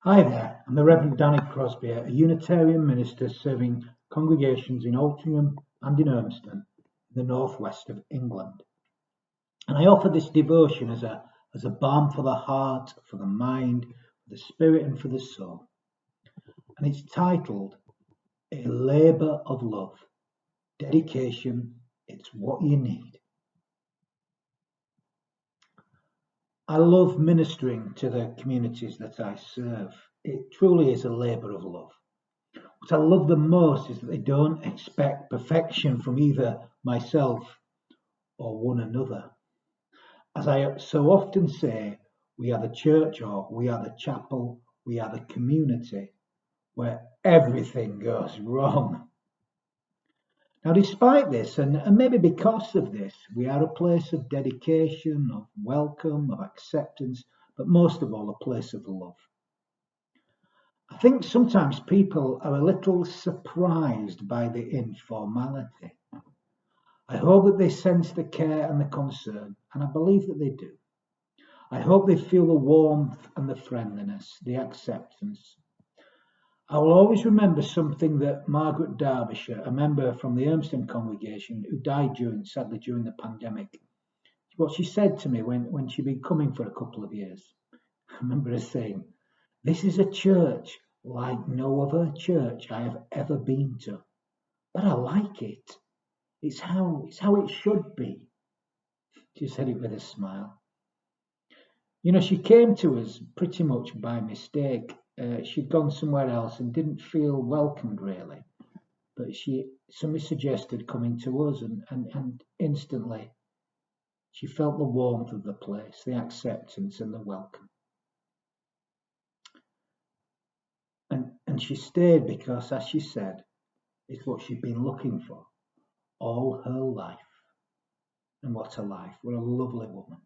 Hi there, I'm the Reverend Danny Crosby, a Unitarian minister serving congregations in Altrincham and in Urmston, in the northwest of England. And I offer this devotion as a balm for the heart, for the mind, for the spirit, and for the soul. And it's titled A Labour of Love. Dedication, it's what you need. I love ministering to the communities that I serve. It truly is a labour of love. What I love the most is that they don't expect perfection from either myself or one another. As I so often say, we are the church or we are the chapel, we are the community where everything goes wrong. Now, despite this, and maybe because of this, we are a place of dedication, of welcome, of acceptance, but most of all, a place of love. I think sometimes people are a little surprised by the informality. I hope that they sense the care and the concern, and I believe that they do. I hope they feel the warmth and the friendliness, the acceptance. I will always remember something that Margaret Derbyshire, a member from the Urmston congregation who died sadly during the pandemic, what she said to me when she'd been coming for a couple of years. I remember her saying, "This is a church like no other church I have ever been to, but I like it. It's how it should be." She said it with a smile. You know, she came to us pretty much by mistake. She'd gone somewhere else and didn't feel welcomed really. But somebody suggested coming to us, and instantly she felt the warmth of the place, the acceptance and the welcome. And she stayed because, as she said, it's what she'd been looking for all her life. And what a life. What a lovely woman.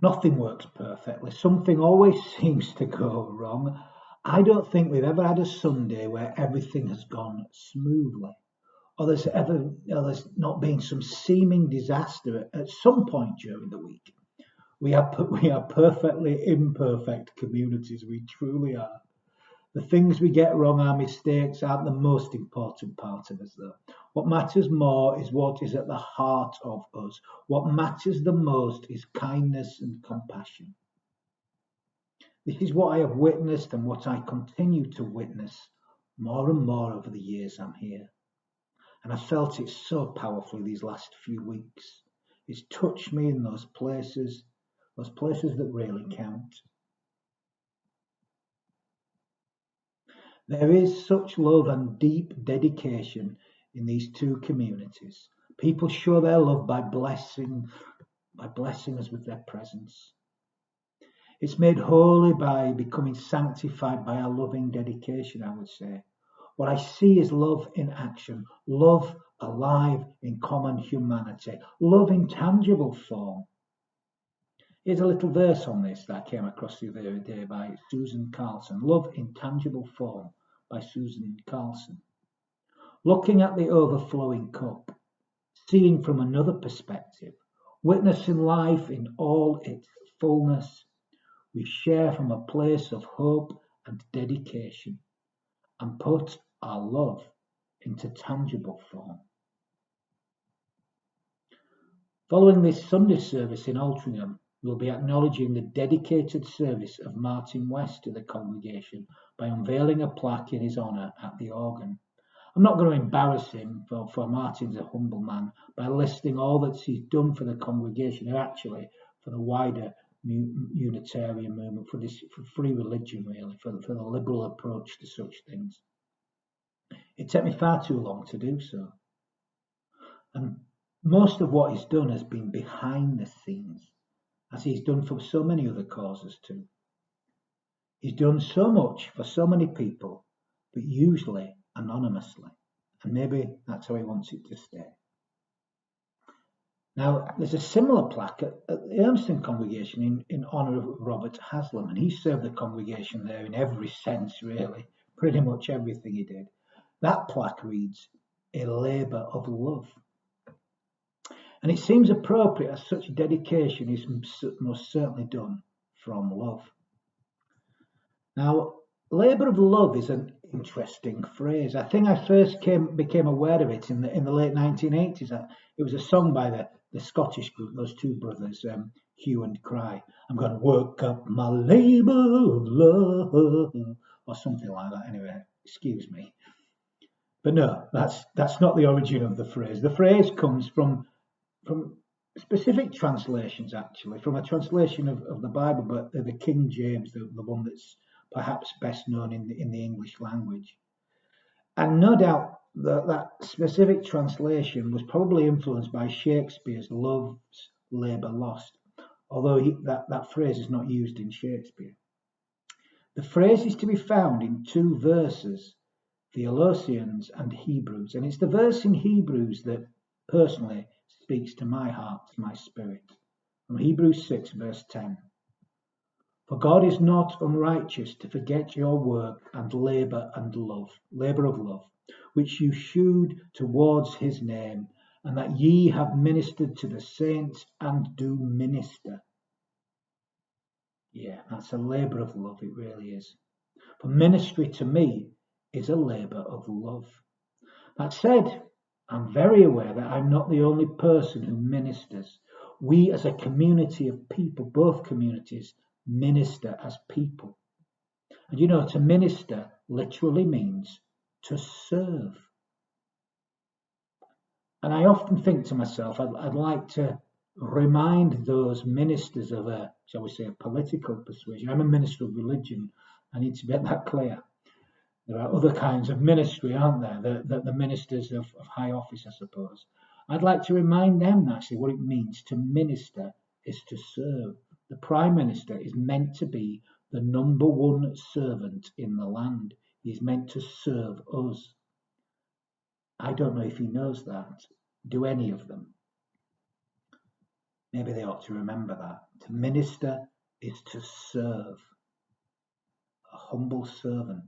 Nothing works perfectly. Something always seems to go wrong. I don't think we've ever had a Sunday where everything has gone smoothly, or there's not been some seeming disaster at some point during the week. We are perfectly imperfect communities. We truly are. The things we get wrong, our mistakes, aren't the most important part of us, though. What matters more is what is at the heart of us. What matters the most is kindness and compassion. This is what I have witnessed and what I continue to witness more and more over the years I'm here. And I felt it so powerfully these last few weeks. It's touched me in those places that really count. There is such love and deep dedication in these two communities. People show their love by blessing us with their presence. It's made holy by becoming sanctified by our loving dedication, I would say. What I see is love in action, love alive in common humanity, love in tangible form. Here's a little verse on this that I came across the other day by Susan Carlson. Love in tangible form by Susan Carlson. Looking at the overflowing cup, seeing from another perspective, witnessing life in all its fullness, we share from a place of hope and dedication and put our love into tangible form. Following this Sunday service in Altrincham, we'll be acknowledging the dedicated service of Martin West to the congregation by unveiling a plaque in his honour at the organ. I'm not going to embarrass him, for Martin's a humble man, by listing all that he's done for the congregation, and actually for the wider Unitarian movement, for free religion really, for the liberal approach to such things. It took me far too long to do so. And most of what he's done has been behind the scenes, as he's done for so many other causes too. He's done so much for so many people, but usually anonymously. And maybe that's how he wants it to stay. Now, there's a similar plaque at the Urmston congregation in honour of Robert Haslam, and he served the congregation there in every sense, really, pretty much everything he did. That plaque reads, "A labour of love." And it seems appropriate as such dedication is most certainly done from love. Now, labour of love is an interesting phrase. I think I first became aware of it in the late 1980s. It was a song by the Scottish group, those two brothers, Hugh and Cry. I'm going to work up my labour of love, or something like that. Anyway, excuse me. But no, that's not the origin of the phrase. The phrase comes from specific translations, actually, from a translation of the Bible, but the King James, the one that's perhaps best known in the English language. And no doubt that specific translation was probably influenced by Shakespeare's "Love's Labour Lost," although that phrase is not used in Shakespeare. The phrase is to be found in two verses, the Colossians and Hebrews, and it's the verse in Hebrews that personally speaks to my heart, to my spirit. From Hebrews 6, verse 10. For God is not unrighteous to forget your work and labour of love, which you shewed towards his name, and that ye have ministered to the saints and do minister. Yeah, that's a labour of love, it really is. For ministry to me is a labour of love. That said, I'm very aware that I'm not the only person who ministers. We as a community of people, both communities, minister as people. And you know, to minister literally means to serve. And I often think to myself, I'd like to remind those ministers of shall we say, a political persuasion. I'm a minister of religion. I need to make that clear. There are other kinds of ministry, aren't there? The ministers of high office, I suppose. I'd like to remind them actually what it means to minister is to serve. The Prime Minister is meant to be the number one servant in the land. He's meant to serve us. I don't know if he knows that. Do any of them? Maybe they ought to remember that. To minister is to serve. A humble servant.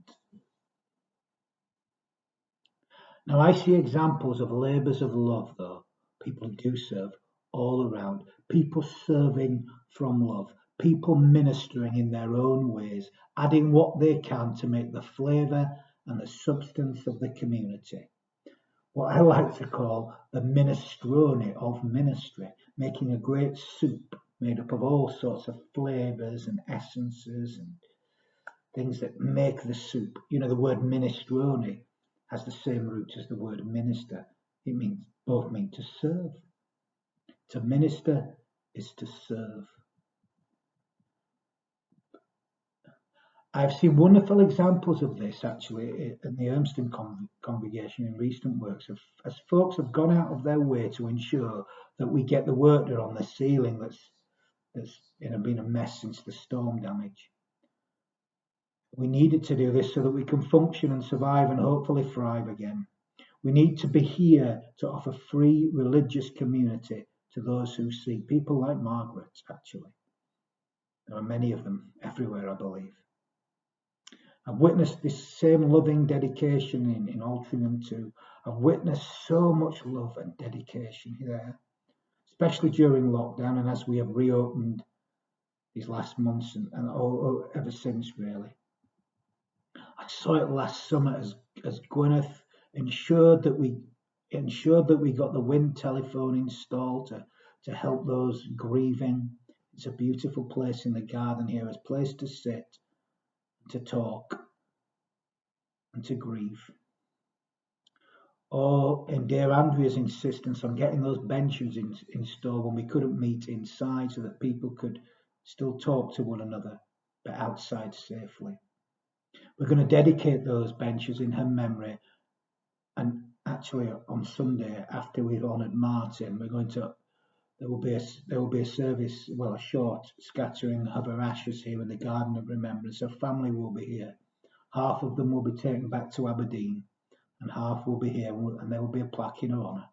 Now, I see examples of labours of love, though. People do serve all around. People serving from love. People ministering in their own ways, adding what they can to make the flavour and the substance of the community. What I like to call the Minestrone of Ministry, making a great soup made up of all sorts of flavours and essences and things that make the soup. You know, the word minestrone has the same root as the word minister. Both mean to serve. To minister is to serve. I've seen wonderful examples of this actually in the Urmston congregation in recent works, as folks have gone out of their way to ensure that we get the work done on the ceiling that's been a mess since the storm damage. We needed to do this so that we can function and survive and hopefully thrive again. We need to be here to offer free religious community to those who seek. People like Margaret, actually. There are many of them everywhere, I believe. I've witnessed this same loving dedication in Altrincham too. I've witnessed so much love and dedication here, especially during lockdown and as we have reopened these last months and ever since, really. I saw it last summer as Gwyneth ensured that we got the wind telephone installed to help those grieving. It's a beautiful place in the garden here, a place to sit, to talk, and to grieve. Or in dear Andrea's insistence on getting those benches installed when we couldn't meet inside so that people could still talk to one another, but outside safely. We're going to dedicate those benches in her memory, and actually on Sunday after we've honoured Martin, there will be a service, a short scattering of her ashes here in the Garden of Remembrance. Her family will be here. Half of them will be taken back to Aberdeen, and half will be here, and there will be a plaque in her honour.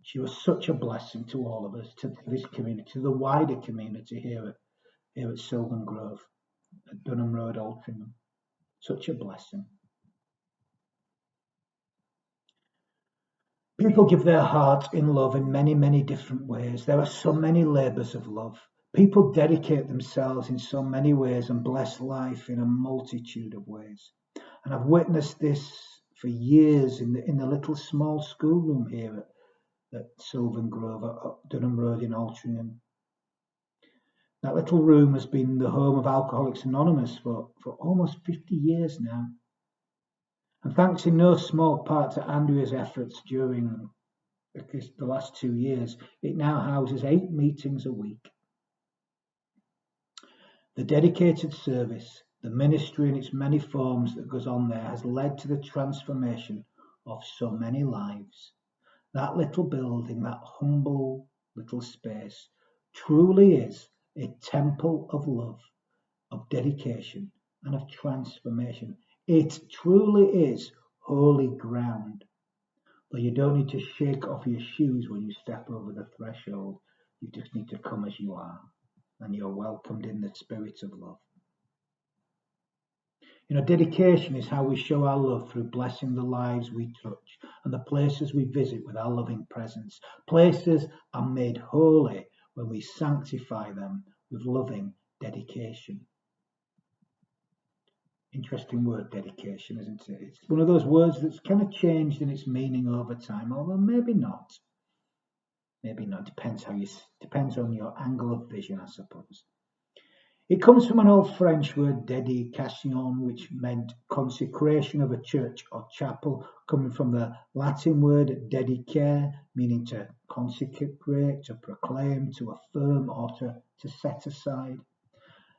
She was such a blessing to all of us, to this community, to the wider community here at Sylvan Grove, at Dunham Road, Altrincham. Such a blessing. People give their heart in love in many, many different ways. There are so many labours of love. People dedicate themselves in so many ways and bless life in a multitude of ways. And I've witnessed this for years in the little small schoolroom here at Sylvan Grove, at Dunham Road in Altrincham. That little room has been the home of Alcoholics Anonymous for almost 50 years now. And thanks in no small part to Andrea's efforts during the last 2 years, it now houses 8 meetings a week. The dedicated service, the ministry in its many forms that goes on there has led to the transformation of so many lives. That little building, that humble little space, truly is a temple of love, of dedication, and of transformation. It truly is holy ground. But you don't need to shake off your shoes when you step over the threshold. You just need to come as you are, and you're welcomed in the spirit of love. Dedication is how we show our love through blessing the lives we touch and the places we visit with our loving presence. Places are made holy when we sanctify them with loving dedication. Interesting word, dedication, isn't it? It's one of those words that's kind of changed in its meaning over time, although maybe not. Maybe not. Depends on your angle of vision, I suppose. It comes from an old French word, dedication, which meant consecration of a church or chapel, coming from the Latin word dedicare, meaning to consecrate, to proclaim, to affirm, or to set aside.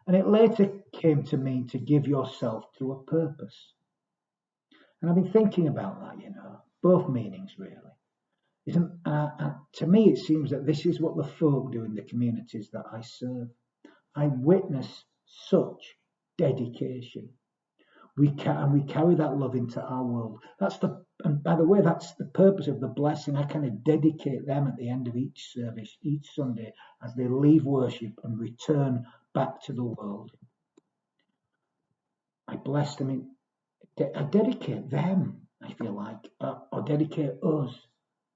And it later came to mean to give yourself to a purpose. And I've been thinking about that, both meanings really. To me, it seems that this is what the folk do in the communities that I serve. I witness such dedication. We carry that love into our world. And by the way, that's the purpose of the blessing. I kind of dedicate them at the end of each service, each Sunday, as they leave worship and return back to the world. I bless them. I dedicate them, I feel like, or dedicate us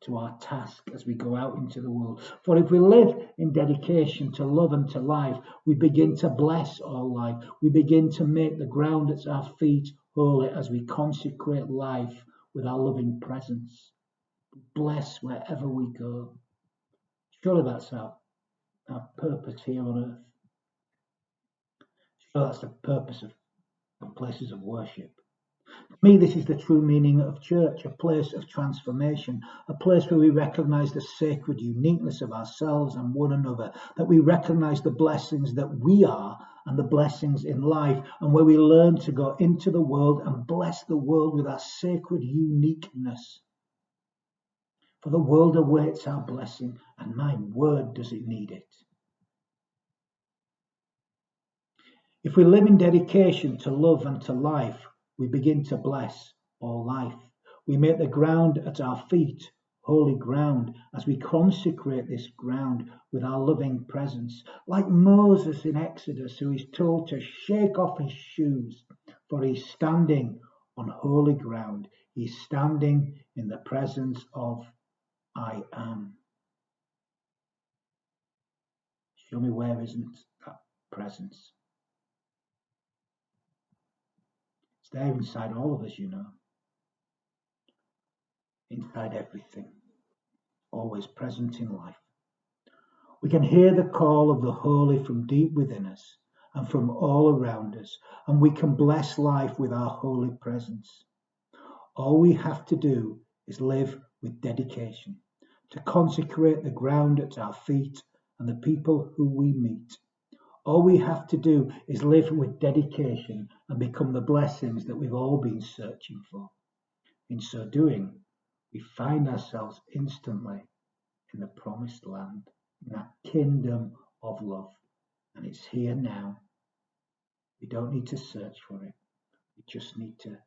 to our task as we go out into the world. For if we live in dedication to love and to life, we begin to bless all life. We begin to make the ground at our feet holy as we consecrate life with our loving presence. Bless wherever we go. Surely that's our purpose here on earth. Surely that's the purpose of places of worship. For me, this is the true meaning of church, a place of transformation, a place where we recognize the sacred uniqueness of ourselves and one another, that we recognize the blessings that we are and the blessings in life, and where we learn to go into the world and bless the world with our sacred uniqueness. For the world awaits our blessing, and my word, does it need it. If we live in dedication to love and to life, we begin to bless all life. We make the ground at our feet holy ground as we consecrate this ground with our loving presence. Like Moses in Exodus, who is told to shake off his shoes, for he's standing on holy ground. He's standing in the presence of I am. Show me where isn't that presence. It's there inside all of us, inside everything, always present in life. We can hear the call of the holy from deep within us and from all around us, and we can bless life with our holy presence. All we have to do is live with dedication, to consecrate the ground at our feet and the people who we meet. All we have to do is live with dedication and become the blessings that we've all been searching for. In so doing, we find ourselves instantly in the promised land, in that kingdom of love. And it's here now. We don't need to search for it. We just need to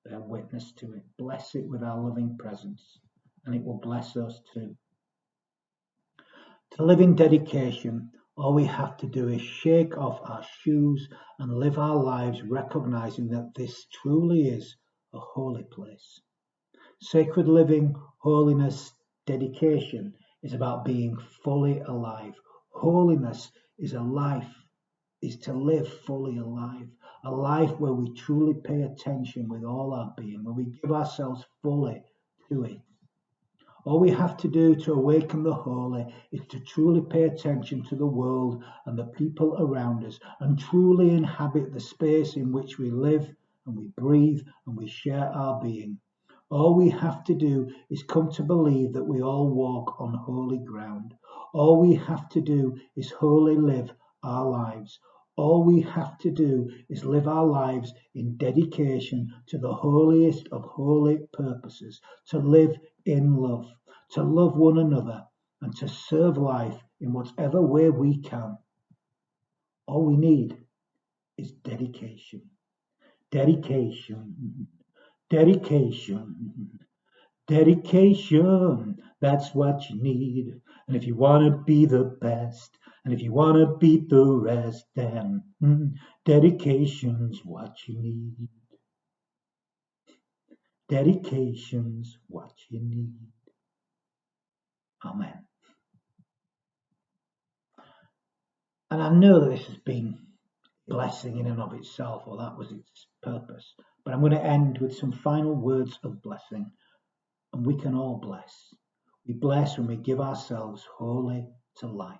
bear witness to it. Bless it with our loving presence, and it will bless us too. To live in dedication, all we have to do is shake off our shoes and live our lives recognizing that this truly is a holy place. Sacred living, holiness, dedication is about being fully alive. Holiness is is to live fully a life where we truly pay attention with all our being, where we give ourselves fully to it. All we have to do to awaken the holy is to truly pay attention to the world and the people around us and truly inhabit the space in which we live and we breathe and we share our being. All we have to do is come to believe that we all walk on holy ground. All we have to do is wholly live our lives. All we have to do is live our lives in dedication to the holiest of holy purposes, to live in love, to love one another, and to serve life in whatever way we can. All we need is dedication. Dedication. Dedication. Dedication. That's what you need. And if you want to be the best, and if you want to beat the rest, then dedication's what you need. Dedication's what you need. Amen. And I know that this has been a blessing in and of itself, or that was its purpose. But I'm going to end with some final words of blessing. And we can all bless. We bless when we give ourselves wholly to life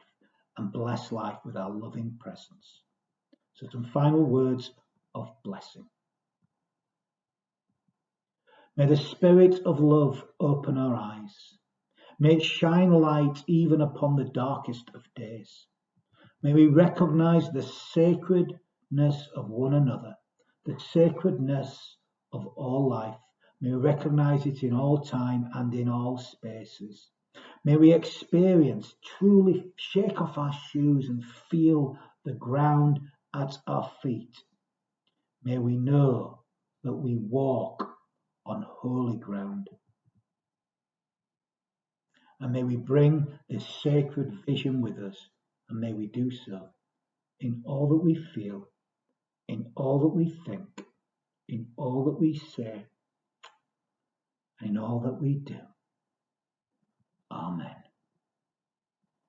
and bless life with our loving presence. So some final words of blessing. May the Spirit of love open our eyes. May it shine light even upon the darkest of days. May we recognize the sacredness of one another, the sacredness of all life. May we recognize it in all time and in all spaces. May we experience, truly shake off our shoes and feel the ground at our feet. May we know that we walk on holy ground. And may we bring this sacred vision with us, and may we do so in all that we feel, in all that we think, in all that we say, and in all that we do. Amen.